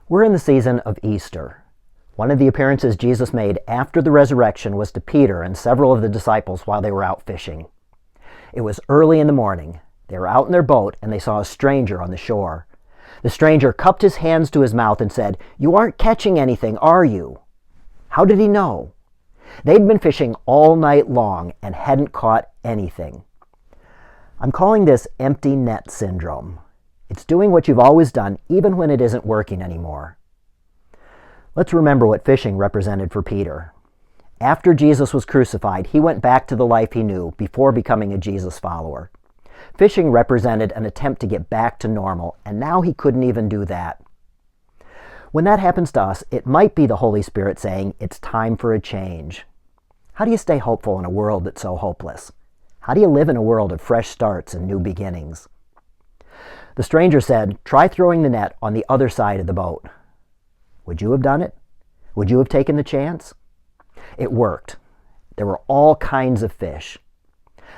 We're in the season of Easter. One of the appearances Jesus made after the resurrection was to Peter and several of the disciples while they were out fishing. It was early in the morning. They were out in their boat and they saw a stranger on the shore. The stranger cupped his hands to his mouth and said, "You aren't catching anything, are you?" How did he know? They'd been fishing all night long and hadn't caught anything. I'm calling this empty net syndrome. It's doing what you've always done, even when it isn't working anymore. Let's remember what fishing represented for Peter. After Jesus was crucified, he went back to the life he knew before becoming a Jesus follower. Fishing represented an attempt to get back to normal, and now he couldn't even do that. When that happens to us, it might be the Holy Spirit saying, it's time for a change. How do you stay hopeful in a world that's so hopeless? How do you live in a world of fresh starts and new beginnings? The stranger said, "Try throwing the net on the other side of the boat." Would you have done it? Would you have taken the chance? It worked. There were all kinds of fish.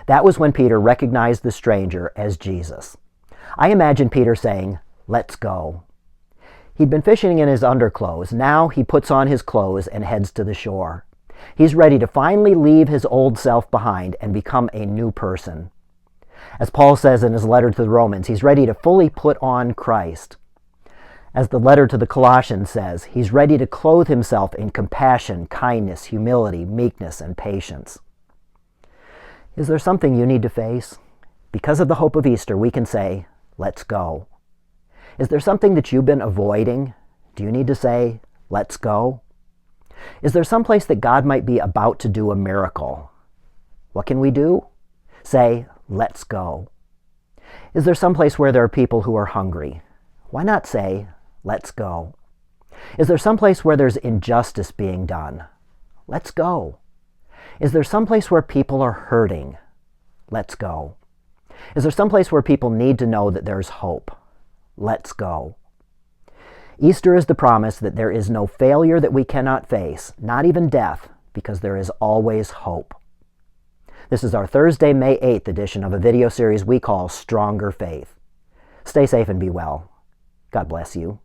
That was when Peter recognized the stranger as Jesus. I imagine Peter saying, "Let's go." He'd been fishing in his underclothes. Now he puts on his clothes and heads to the shore. He's ready to finally leave his old self behind and become a new person. As Paul says in his letter to the Romans, he's ready to fully put on Christ. As the letter to the Colossians says, he's ready to clothe himself in compassion, kindness, humility, meekness, and patience. Is there something you need to face? Because of the hope of Easter, we can say, let's go. Is there something that you've been avoiding? Do you need to say, let's go? Is there some place that God might be about to do a miracle? What can we do? Say, let's go. Is there some place where there are people who are hungry? Why not say, let's go? Is there some place where there's injustice being done? Let's go. Is there some place where people are hurting? Let's go. Is there some place where people need to know that there's hope? Let's go. Easter is the promise that there is no failure that we cannot face, not even death, because there is always hope. This is our Thursday, May 8th edition of a video series we call Stronger Faith. Stay safe and be well. God bless you.